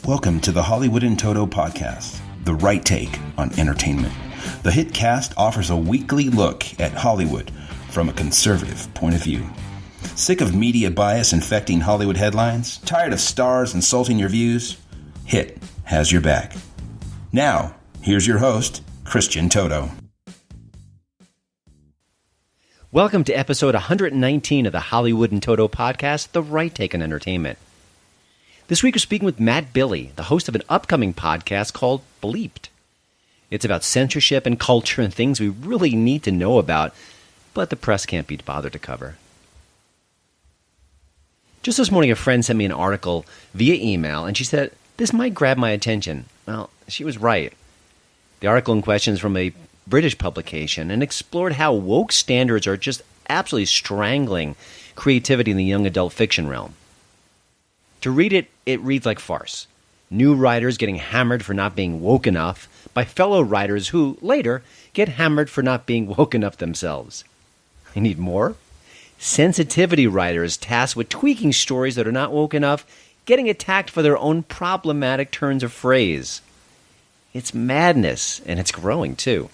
Welcome to the Hollywood in Toto podcast, the right take on entertainment. The HiT cast offers a weekly look at Hollywood from a conservative point of view. Sick of media bias infecting Hollywood headlines? Tired of stars insulting your views? HiT has your back. Now, here's your host, Christian Toto. Welcome to episode 119 of the Hollywood in Toto podcast, the right take on entertainment. This week we're speaking with Matt Billy, the host of an upcoming podcast called Bleeped. It's about censorship and culture and things we really need to know about, but the press can't be bothered to cover. Just this morning, a friend sent me an article via email, and she said, "This might grab my attention." Well, she was right. The article in question is from a British publication and explored how woke standards are just absolutely strangling creativity in the young adult fiction realm. To read it, it reads like farce. New writers getting hammered for not being woke enough by fellow writers who, later, get hammered for not being woke enough themselves. I need more? Sensitivity writers tasked with tweaking stories that are not woke enough, getting attacked for their own problematic turns of phrase. It's madness, and it's growing, too.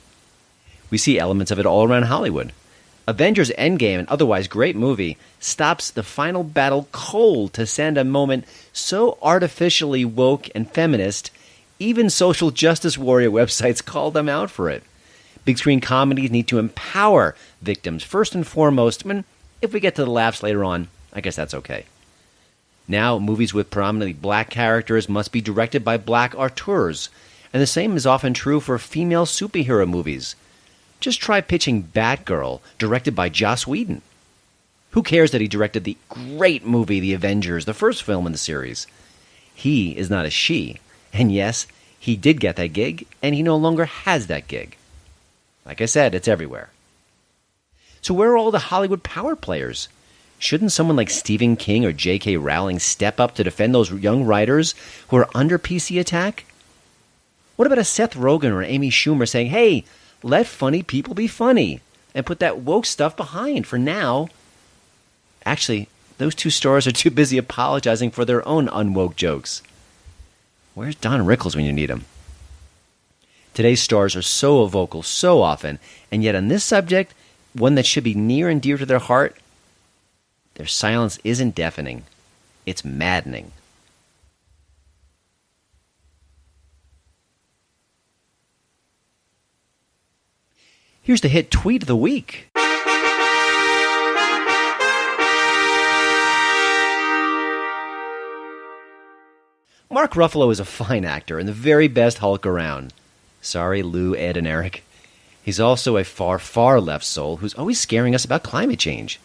We see elements of it all around Hollywood. Avengers Endgame, an otherwise great movie, stops the final battle cold to send a moment so artificially woke and feminist, even social justice warrior websites call them out for it. Big screen comedies need to empower victims first and foremost. I mean, if we get to the laughs later on, I guess that's okay. Now, movies with predominantly black characters must be directed by black auteurs, and the same is often true for female superhero movies. Just try pitching Batgirl, directed by Joss Whedon. Who cares that he directed the great movie The Avengers, the first film in the series? He is not a she. And yes, he did get that gig, and he no longer has that gig. Like I said, it's everywhere. So where are all the Hollywood power players? Shouldn't someone like Stephen King or J.K. Rowling step up to defend those young writers who are under PC attack? What about a Seth Rogen or Amy Schumer saying, "Hey, let funny people be funny," and put that woke stuff behind for now? Actually, those two stars are too busy apologizing for their own unwoke jokes. Where's Don Rickles when you need him? Today's stars are so vocal so often, and yet on this subject, one that should be near and dear to their heart, their silence isn't deafening. It's maddening. Here's the HiT tweet of the week. Mark Ruffalo is a fine actor and the very best Hulk around. Sorry, Lou, Ed, and Eric. He's also a far, far left soul who's always scaring us about climate change.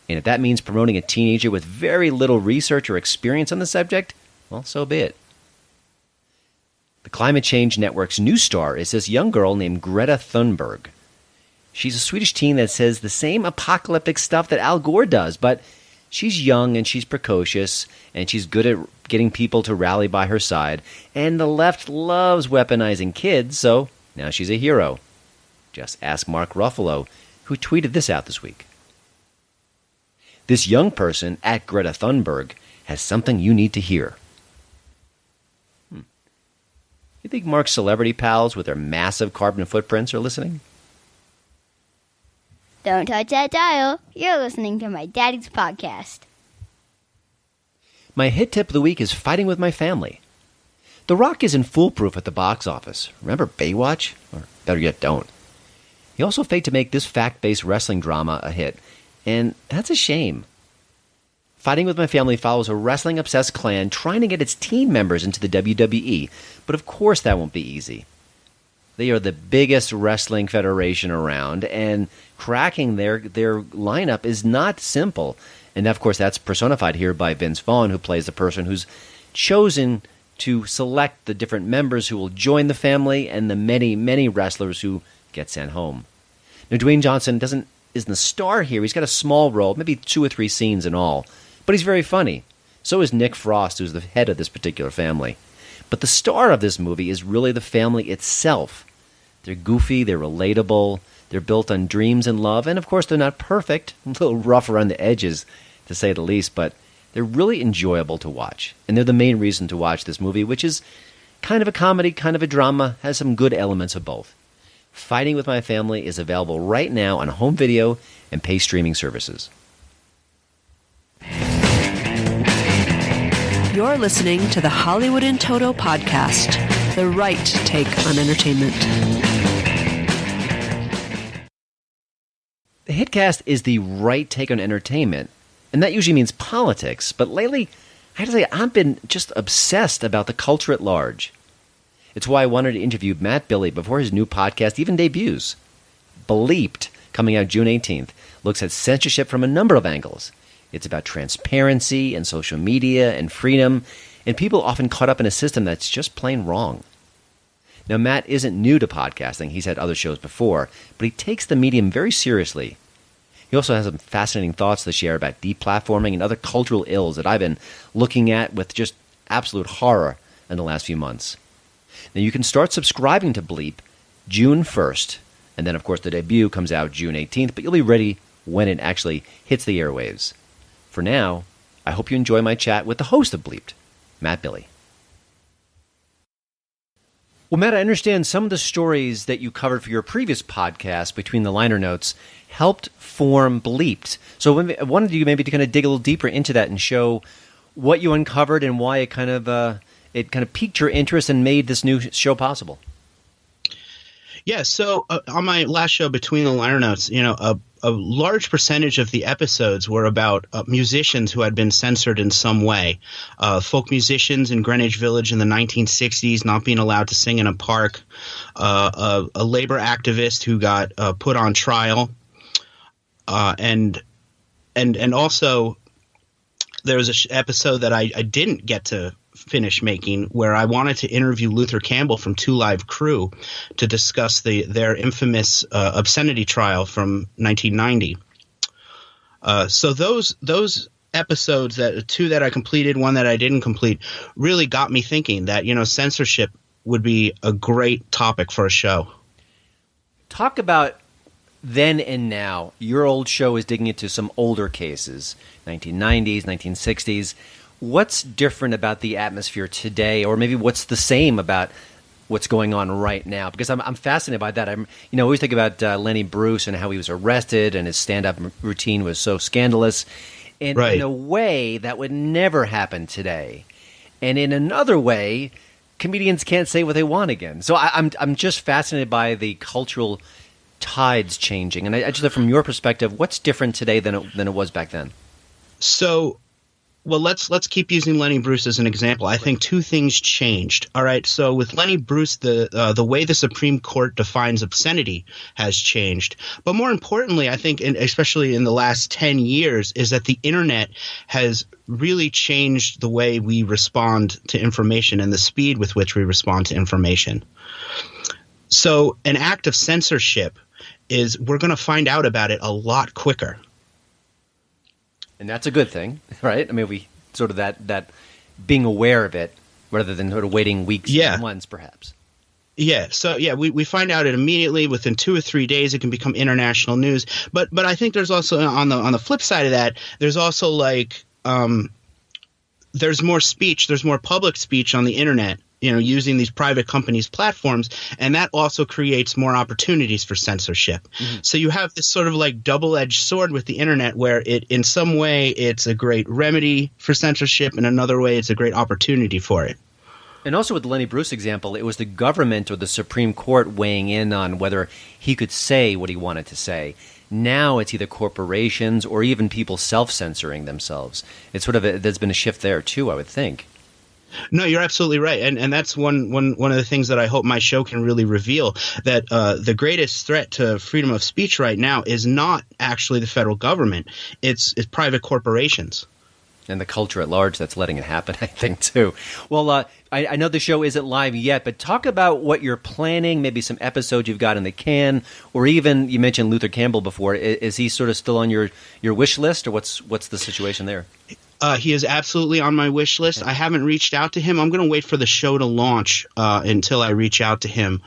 And if that means promoting a teenager with very little research or experience on the subject, well, so be it. The Climate Change Network's new star is this young girl named Greta Thunberg. She's a Swedish teen that says the same apocalyptic stuff that Al Gore does, but she's young and she's precocious, and she's good at getting people to rally by her side, and the left loves weaponizing kids, so now she's a hero. Just ask Mark Ruffalo, who tweeted this out this week. This young person, at Greta Thunberg, has something you need to hear. You think Mark's celebrity pals with their massive carbon footprints are listening? Don't touch that dial. You're listening to my daddy's podcast. My HiT tip of the week is Fighting with My Family. The Rock isn't foolproof at the box office. Remember Baywatch? Or better yet, don't. He also faked to make this fact-based wrestling drama a hit, and that's a shame. Fighting with My Family follows a wrestling-obsessed clan trying to get its team members into the WWE, but of course that won't be easy. They are the biggest wrestling federation around, and cracking their lineup is not simple. And of course, that's personified here by Vince Vaughn, who plays the person who's chosen to select the different members who will join the family and the many, many wrestlers who get sent home. Now, Dwayne Johnson isn't the star here. He's got a small role, maybe 2 or 3 scenes in all, but he's very funny. So is Nick Frost, who's the head of this particular family. But the star of this movie is really the family itself. They're goofy, they're relatable, They're built on dreams and love, and of course they're not perfect, a little rough around the edges, to say the least, but they're really enjoyable to watch. And they're the main reason to watch this movie, which is kind of a comedy, kind of a drama, has some good elements of both. Fighting with My Family is available right now on home video and pay streaming services. You're listening to the Hollywood in Toto podcast, the right take on entertainment. The HitCast is the right take on entertainment, and that usually means politics, but lately, I have to say, I've been just obsessed about the culture at large. It's why I wanted to interview Matt Billy before his new podcast even debuts. Bleeped, coming out June 18th, looks at censorship from a number of angles. It's about transparency and social media and freedom, and people often caught up in a system that's just plain wrong. Now, Matt isn't new to podcasting. He's had other shows before, but he takes the medium very seriously. He also has some fascinating thoughts to share about deplatforming and other cultural ills that I've been looking at with just absolute horror in the last few months. Now, you can start subscribing to Bleep June 1st, and then, of course, the debut comes out June 18th, but you'll be ready when it actually hits the airwaves. For now, I hope you enjoy my chat with the host of Bleeped, Matt Billy. Well, Matt, I understand some of the stories that you covered for your previous podcast, Between the Liner Notes, helped form Bleeped. So I wanted you maybe to kind of dig a little deeper into that and show what you uncovered and why it kind of piqued your interest and made this new show possible. Yeah, so on my last show, Between the Liner Notes, a large percentage of the episodes were about musicians who had been censored in some way. Folk musicians in Greenwich Village in the 1960s not being allowed to sing in a park. A labor activist who got put on trial. And also there was an episode that I didn't get to finish making where I wanted to interview Luther Campbell from Two Live Crew to discuss their infamous obscenity trial from 1990. So those episodes, two that I completed, one that I didn't complete, really got me thinking that, censorship would be a great topic for a show. Talk about then and now. Your old show is digging into some older cases, 1990s, 1960s. What's different about the atmosphere today, or maybe what's the same about what's going on right now? Because I'm fascinated by that. I always think about Lenny Bruce and how he was arrested and his stand-up routine was so scandalous. And right. In a way, that would never happen today. And in another way, comedians can't say what they want again. So I'm just fascinated by the cultural tides changing. And I just, from your perspective, what's different today than it was back then? So, well, let's keep using Lenny Bruce as an example. I think two things changed. All right. So with Lenny Bruce, the way the Supreme Court defines obscenity has changed. But more importantly, I think, especially in the last 10 years, is that the internet has really changed the way we respond to information and the speed with which we respond to information. So an act of censorship is we're going to find out about it a lot quicker. And that's a good thing, right? I mean, we sort of that being aware of it rather than sort of waiting weeks and months, perhaps. Yeah. So we find out it immediately. Within 2 or 3 days, it can become international news. But I think there's also on the flip side of that, there's also there's more speech, there's more public speech on the internet, using these private companies' platforms, and that also creates more opportunities for censorship. Mm-hmm. So you have this sort of double-edged sword with the internet where in some way it's a great remedy for censorship, and another way it's a great opportunity for it. And also with the Lenny Bruce example, it was the government or the Supreme Court weighing in on whether he could say what he wanted to say. Now it's either corporations or even people self-censoring themselves. It's sort of there's been a shift there too, I would think. No, you're absolutely right. And that's one of the things that I hope my show can really reveal, that the greatest threat to freedom of speech right now is not actually the federal government. It's private corporations. And the culture at large that's letting it happen, I think, too. Well, I know the show isn't live yet, but talk about what you're planning, maybe some episodes you've got in the can, or even, you mentioned Luther Campbell before. Is he sort of still on your wish list, or what's the situation there? He is absolutely on my wish list. I haven't reached out to him. I'm going to wait for the show to launch until I reach out to him,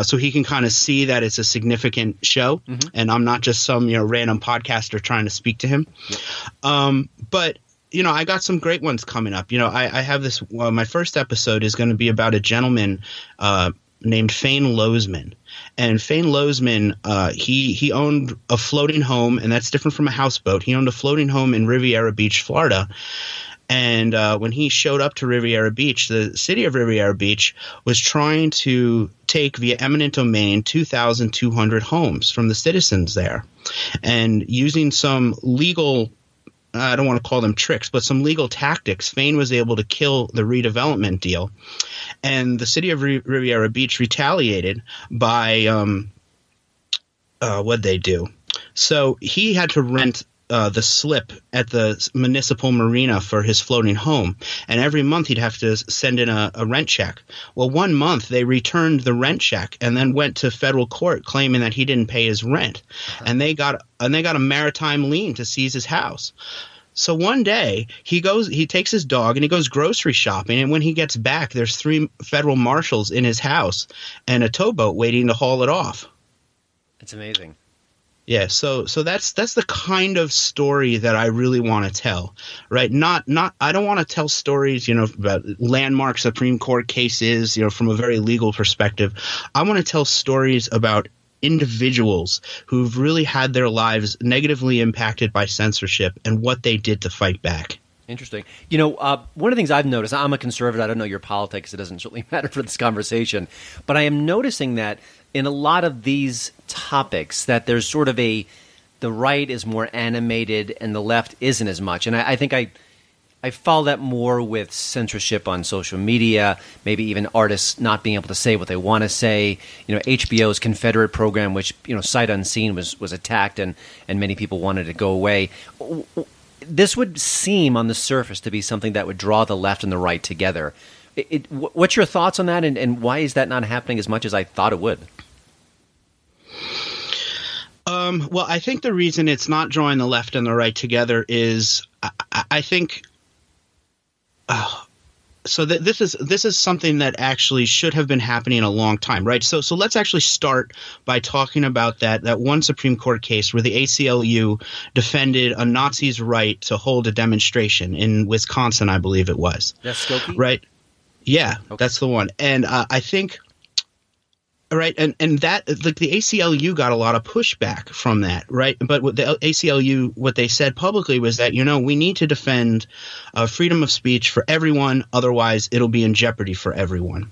so he can kind of see that it's a significant show, and I'm not just some random podcaster trying to speak to him. But I got some great ones coming up. I have this. My first episode is going to be about a gentleman named Fane Lozman. And Fane Lozman, he owned a floating home, and that's different from a houseboat. He owned a floating home in Riviera Beach, Florida. And when he showed up to Riviera Beach, the city of Riviera Beach was trying to take via eminent domain 2,200 homes from the citizens there. And using some legal I don't want to call them tricks, but some legal tactics, Fane was able to kill the redevelopment deal. And the city of Riviera Beach retaliated by what'd they do? So he had to rent the slip at the municipal marina for his floating home. And every month he'd have to send in a rent check. Well, one month they returned the rent check and then went to federal court claiming that he didn't pay his rent. And they got a maritime lien to seize his house. So one day he takes his dog and he goes grocery shopping. And when he gets back, there's 3 federal marshals in his house and a towboat waiting to haul it off. It's amazing. Yeah, so that's the kind of story that I really want to tell, right? Not I don't want to tell stories, about landmark Supreme Court cases, from a very legal perspective. I want to tell stories about individuals who've really had their lives negatively impacted by censorship and what they did to fight back. Interesting. One of the things I've noticed, I'm a conservative, I don't know your politics, it doesn't really matter for this conversation, but I am noticing that in a lot of these topics that there's sort of the right is more animated and the left isn't as much. And I think I follow that more with censorship on social media, maybe even artists not being able to say what they want to say. HBO's Confederate program, which, sight unseen was attacked and many people wanted to go away. This would seem on the surface to be something that would draw the left and the right together. What's your thoughts on that, and why is that not happening as much as I thought it would? Well, I think the reason it's not drawing the left and the right together is I think so that this is something that actually should have been happening a long time, right? So let's actually start by talking about that one Supreme Court case where the ACLU defended a Nazi's right to hold a demonstration in Wisconsin, I believe it was. That's Skokie? Right. Yeah, okay. That's the one. And I think – right, and that like the ACLU got a lot of pushback from that, right? But what the ACLU, what they said publicly was that we need to defend freedom of speech for everyone, otherwise it'll be in jeopardy for everyone.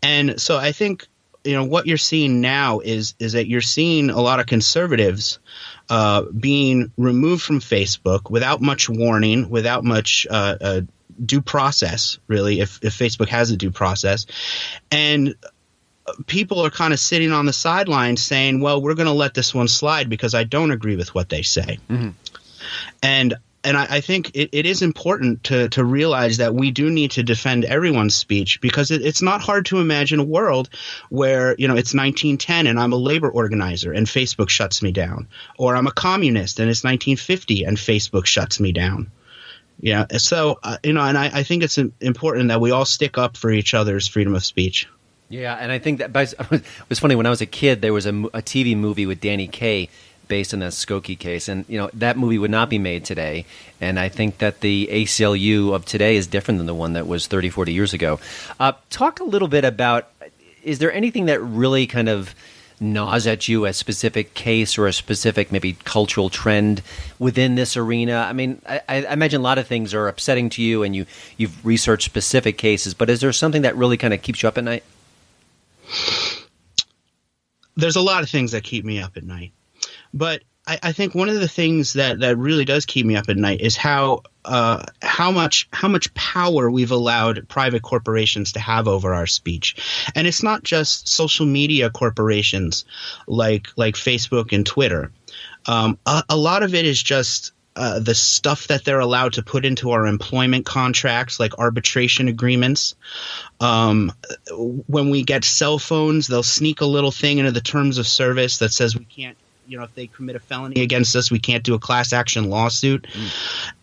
And so I think what you're seeing now is that you're seeing a lot of conservatives being removed from Facebook without much warning, without much due process, really, if Facebook has a due process, and people are kind of sitting on the sidelines saying, well, we're going to let this one slide because I don't agree with what they say. Mm-hmm. And I think it is important to realize that we do need to defend everyone's speech because it's not hard to imagine a world where, it's 1910 and I'm a labor organizer and Facebook shuts me down, or I'm a communist and it's 1950 and Facebook shuts me down. Yeah. So, and I think it's important that we all stick up for each other's freedom of speech. Yeah, and I think that it was funny. When I was a kid, there was a TV movie with Danny Kaye based on the Skokie case, and that movie would not be made today. And I think that the ACLU of today is different than the one that was 30, 40 years ago. Talk a little bit about, is there anything that really kind of gnaws at you, a specific case or a specific maybe cultural trend within this arena? I mean, I imagine a lot of things are upsetting to you, and you've researched specific cases, but is there something that really kind of keeps you up at night? There's a lot of things that keep me up at night, but I think one of the things that really does keep me up at night is how much power we've allowed private corporations to have over our speech. And it's not just social media corporations like Facebook and Twitter. A lot of it is just the stuff that they're allowed to put into our employment contracts, like arbitration agreements. When we get cell phones, they'll sneak a little thing into the terms of service that says we can't if they commit a felony against us, we can't do a class action lawsuit.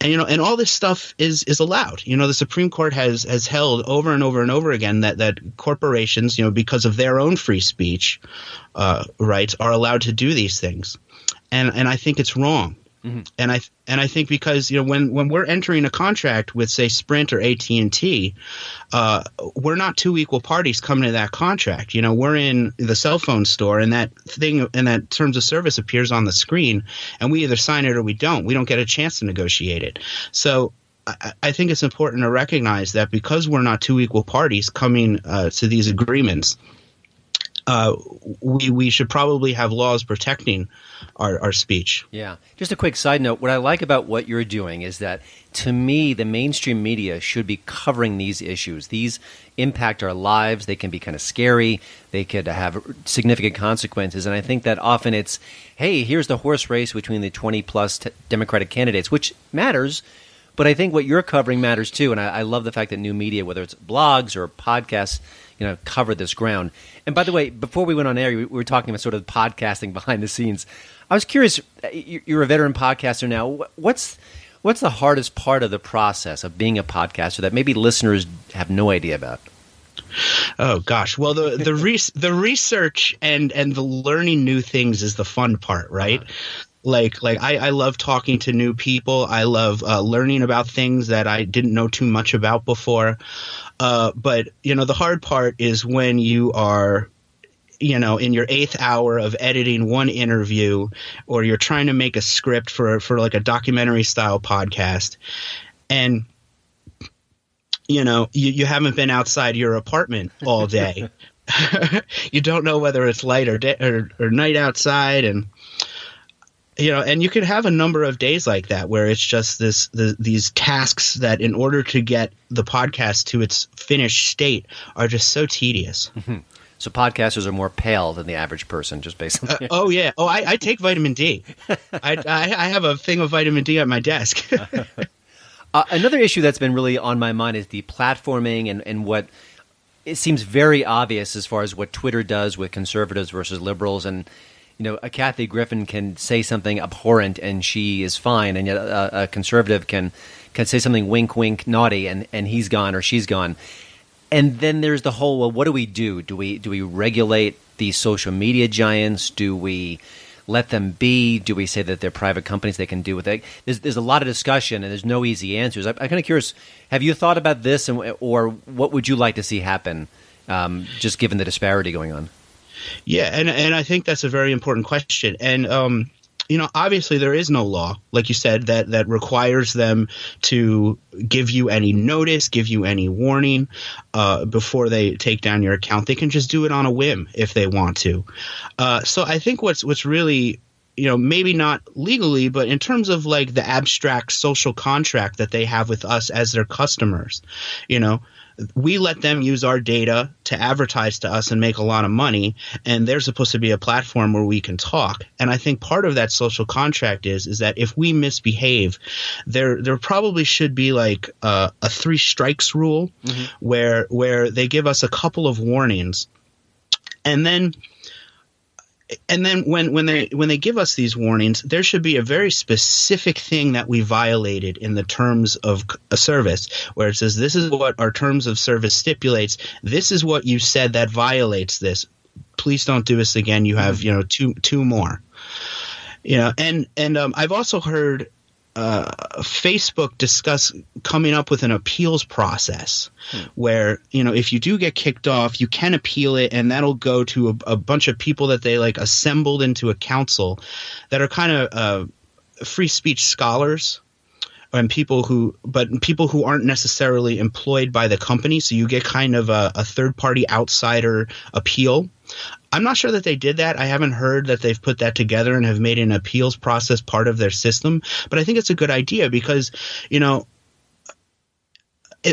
And all this stuff is allowed. The Supreme Court has held over and over and over again that corporations, because of their own free speech rights, are allowed to do these things. And I think it's wrong. And I think because when we're entering a contract with, say, Sprint or AT&T, we're not two equal parties coming to that contract. We're in the cell phone store, and that terms of service appears on the screen, and we either sign it or we don't. We don't get a chance to negotiate it. So I think it's important to recognize that because we're not two equal parties coming to these agreements, we should probably have laws protecting our speech. Yeah. Just a quick side note. What I like about what you're doing is that, to me, the mainstream media should be covering these issues. These impact our lives. They can be kind of scary. They could have significant consequences. And I think that often it's, hey, here's the horse race between the 20-plus Democratic candidates, which matters. But I think what you're covering matters too. And I love the fact that new media, whether it's blogs or podcasts, cover this ground. And by the way, before we went on air, we were talking about sort of podcasting behind the scenes. I was curious, you're a veteran podcaster now. What's the hardest part of the process of being a podcaster that maybe listeners have no idea about? Oh gosh, well the research and the learning new things is the fun part, right? Like I love talking to new people. I love learning about things that I didn't know too much about before. But the hard part is when you are in your 8th hour of editing one interview, or you're trying to make a script for like a documentary style podcast, and you haven't been outside your apartment all day. You don't know whether it's light or day or night outside, and and you can have a number of days like that where it's just these tasks that, in order to get the podcast to its finished state, are just so tedious. Mm-hmm. So podcasters are more pale than the average person, just based on oh yeah. Oh, I take vitamin D. I have a thing of vitamin D at my desk. Another issue that's been really on my mind is the platforming and what it seems very obvious as far as what Twitter does with conservatives versus liberals. And a Kathy Griffin can say something abhorrent and she is fine, and yet a conservative can say something wink, wink, naughty, and he's gone or she's gone. And then there's the whole, well, what do we do? Do we regulate these social media giants? Do we let them be? Do we say that they're private companies, they can do with it? There's a lot of discussion, and there's no easy answers. I'm kind of curious, have you thought about this, or what would you like to see happen, just given the disparity going on? Yeah, and I think that's a very important question. And obviously there is no law, like you said, that requires them to give you any notice, give you any warning before they take down your account. They can just do it on a whim if they want to. So I think what's really, maybe not legally, but in terms of like the abstract social contract that they have with us as their customers, we let them use our data to advertise to us and make a lot of money, and they're supposed to be a platform where we can talk. And I think part of that social contract is that if we misbehave, there probably should be like a 3 strikes rule, mm-hmm. where they give us a couple of warnings, and then when they give us these warnings, there should be a very specific thing that we violated in the terms of a service, where it says, this is what our terms of service stipulates. This is what you said that violates this. Please don't do this again. You have, two more. And I've also heard Facebook discuss coming up with an appeals process where, if you do get kicked off, you can appeal it, and that'll go to a bunch of people that they like assembled into a council that are kind of free speech scholars and people who aren't necessarily employed by the company. So you get kind of a third party outsider appeal. I'm not sure that they did that. I haven't heard that they've put that together and have made an appeals process part of their system. But I think it's a good idea because,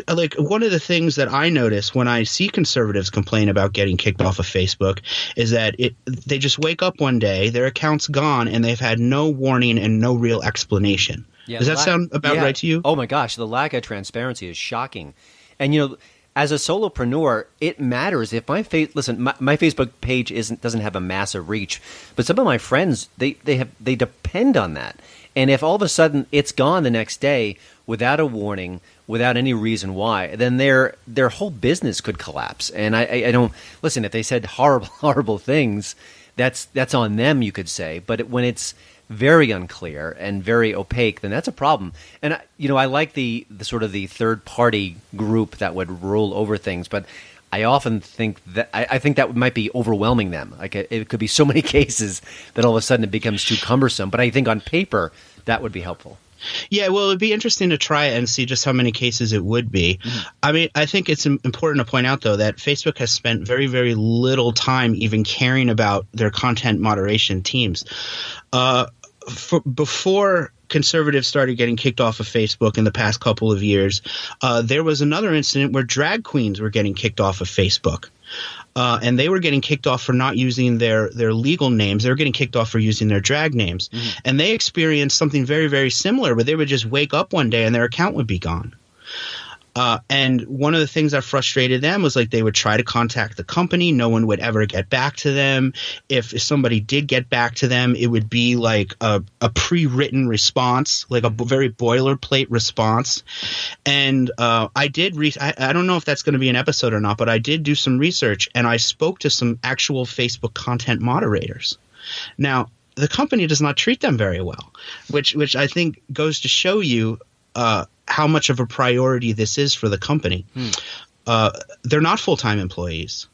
like one of the things that I notice when I see conservatives complain about getting kicked off of Facebook is that they just wake up one day, their account's gone, and they've had no warning and no real explanation. Yeah, does that sound about right to you? Oh my gosh, the lack of transparency is shocking. And as a solopreneur, it matters if my my Facebook page doesn't have a massive reach, but some of my friends they depend on that. And if all of a sudden it's gone the next day without a warning, without any reason why, then their whole business could collapse. And I don't listen. If they said horrible things, that's on them, you could say. But when it's very unclear and very opaque, then that's a problem. And I like the sort of the third party group that would rule over things, but I often think that I think that might be overwhelming them. Like it could be so many cases that all of a sudden it becomes too cumbersome. But I think on paper that would be helpful. Yeah, well, it'd be interesting to try it and see just how many cases it would be. Mm-hmm. I mean, I think it's important to point out, though, that Facebook has spent very, very little time even caring about their content moderation teams. Before conservatives started getting kicked off of Facebook in the past couple of years, there was another incident where drag queens were getting kicked off of Facebook. And they were getting kicked off for not using their legal names. They were getting kicked off for using their drag names. Mm-hmm. And they experienced something very, very similar, where they would just wake up one day and their account would be gone. And one of the things that frustrated them was, like, they would try to contact the company. No one would ever get back to them. If somebody did get back to them, it would be like a pre-written response, like a very boilerplate response. And I don't know if that's going to be an episode or not, but I did do some research, and I spoke to some actual Facebook content moderators. Now, the company does not treat them very well, which I think goes to show you how much of a priority this is for the company. They're not full-time employees.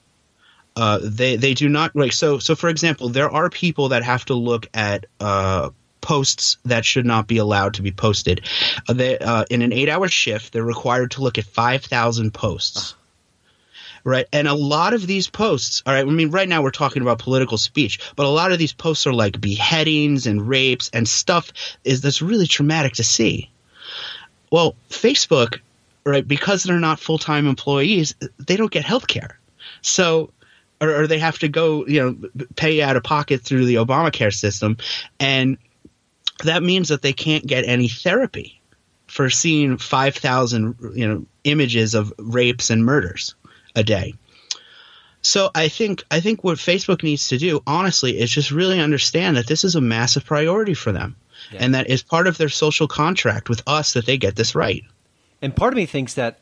They do not, like, so for example, there are people that have to look at posts that should not be allowed to be posted. In an 8-hour shift, they're required to look at 5,000 posts. Right. And a lot of these posts, all right, I mean, right now we're talking about political speech, but a lot of these posts are like beheadings and rapes and stuff that's really traumatic to see. Well, Facebook, right, because they're not full-time employees, they don't get health care. So, or they have to go, pay out of pocket through the Obamacare system. And that means that they can't get any therapy for seeing 5,000, images of rapes and murders a day. So I think what Facebook needs to do, honestly, is just really understand that this is a massive priority for them. Yeah. And that is part of their social contract with us, that they get this right. And part of me thinks that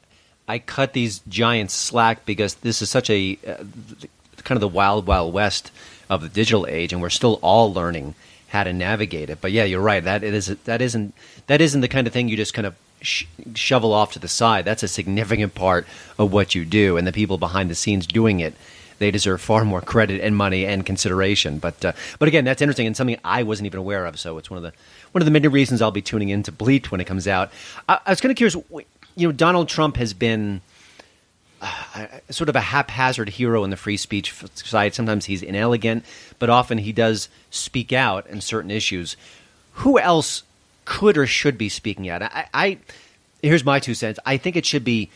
I cut these giants slack because this is such a kind of the wild, wild west of the digital age, and we're still all learning how to navigate it. But yeah, you're right. That isn't the kind of thing you just kind of shovel off to the side. That's a significant part of what you do, and the people behind the scenes doing it, they deserve far more credit and money and consideration. But again, that's interesting and something I wasn't even aware of. So it's one of the many reasons I'll be tuning into Bleeped when it comes out. I was kind of curious. Donald Trump has been sort of a haphazard hero in the free speech side. Sometimes he's inelegant, but often he does speak out in certain issues. Who else could or should be speaking out? Here's my 2 cents. I think it should be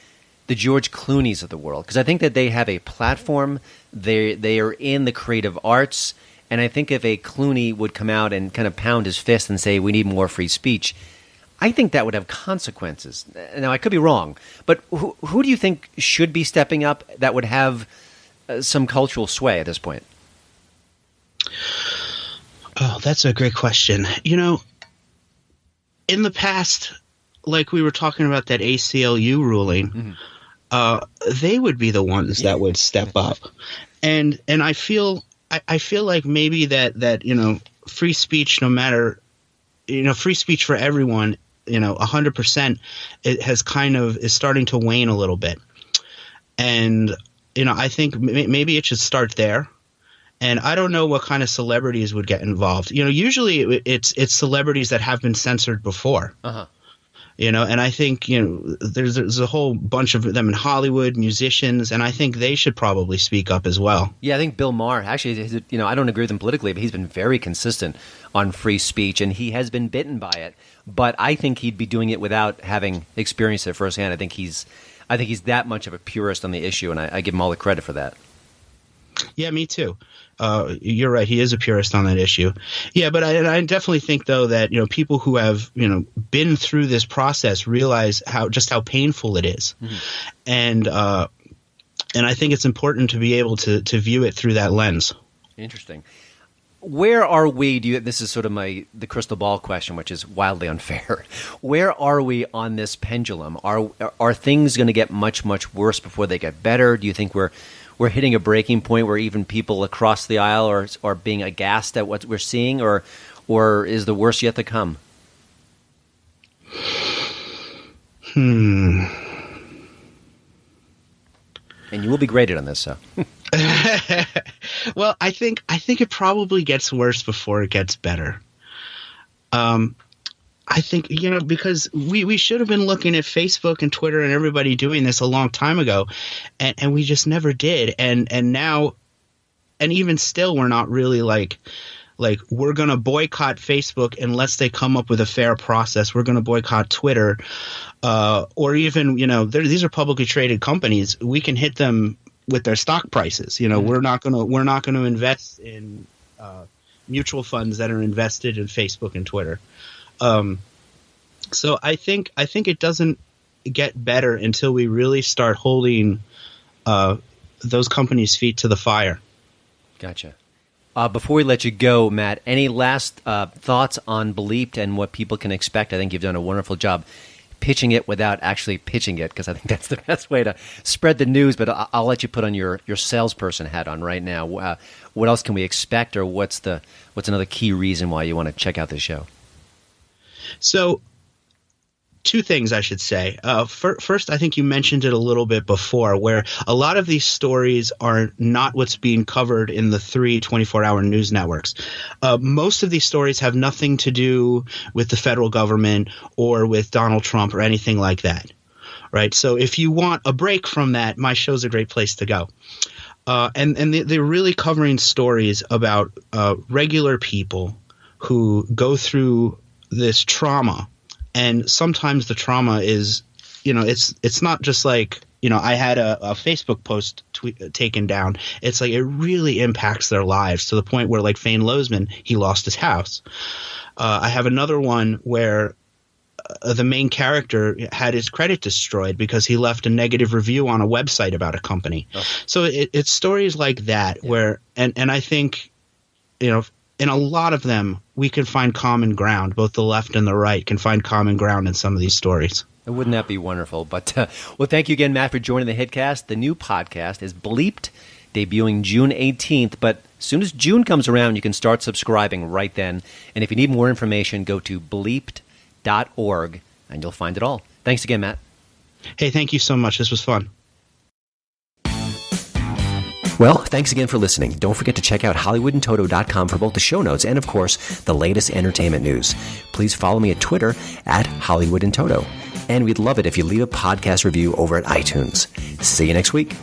the George Clooney's of the world, because I think that they have a platform. They are in the creative arts, and I think if a Clooney would come out and kind of pound his fist and say we need more free speech, I think that would have consequences. Now, I could be wrong, but who do you think should be stepping up that would have some cultural sway at this point? Oh, that's a great question. In the past, like we were talking about that ACLU ruling, they would be the ones that would step up. And I feel like maybe that free speech, no matter, free speech for everyone, 100%, it has is starting to wane a little bit. And, I think maybe it should start there. And I don't know what kind of celebrities would get involved. Usually it's celebrities that have been censored before. Uh-huh. And I think, there's a whole bunch of them in Hollywood, musicians, and I think they should probably speak up as well. Yeah, I think Bill Maher, actually, I don't agree with him politically, but he's been very consistent on free speech, and he has been bitten by it. But I think he'd be doing it without having experienced it firsthand. I think he's that much of a purist on the issue, and I give him all the credit for that. Yeah, me too. You're right. He is a purist on that issue. Yeah, but I definitely think, though, that people who have been through this process realize how painful it is, and I think it's important to be able to view it through that lens. Interesting. Where are we? This is sort of the crystal ball question, which is wildly unfair. Where are we on this pendulum? Are things going to get much, much worse before they get better? Do you think we're hitting a breaking point where even people across the aisle are being aghast at what we're seeing, or is the worst yet to come? And you will be graded on this, so. Well, I think it probably gets worse before it gets better. I think, because we should have been looking at Facebook and Twitter and everybody doing this a long time ago, and we just never did. And now, and even still, we're not really like we're going to boycott Facebook unless they come up with a fair process. We're going to boycott Twitter, or even, these are publicly traded companies. We can hit them with their stock prices. We're not going to invest in mutual funds that are invested in Facebook and Twitter. So I think it doesn't get better until we really start holding those companies' feet to the fire. Gotcha. Before we let you go, Matt, any last thoughts on Bleeped and what people can expect? I think you've done a wonderful job pitching it without actually pitching it, because I think that's the best way to spread the news. But I'll let you put on your salesperson hat on right now. What else can we expect, or what's another key reason why you want to check out this show? So, two things I should say. First, I think you mentioned it a little bit before, where a lot of these stories are not what's being covered in the 3 24-hour news networks. Most of these stories have nothing to do with the federal government or with Donald Trump or anything like that, right? So if you want a break from that, my show's a great place to go. And they're really covering stories about regular people who go through this trauma. And sometimes the trauma is, it's not just like, I had a Facebook post taken down. It's like it really impacts their lives to the point where, like Fane Lozman, he lost his house. I have another one where the main character had his credit destroyed because he left a negative review on a website about a company. Oh. So it's stories like that where, and I think, in a lot of them, we can find common ground. Both the left and the right can find common ground in some of these stories. Wouldn't that be wonderful? But, well, thank you again, Matt, for joining the HiTcast. The new podcast is Bleeped, debuting June 18th. But as soon as June comes around, you can start subscribing right then. And if you need more information, go to bleeped.org, and you'll find it all. Thanks again, Matt. Hey, thank you so much. This was fun. Well, thanks again for listening. Don't forget to check out HollywoodandToto.com for both the show notes and, of course, the latest entertainment news. Please follow me at Twitter at HollywoodandToto. And we'd love it if you leave a podcast review over at iTunes. See you next week.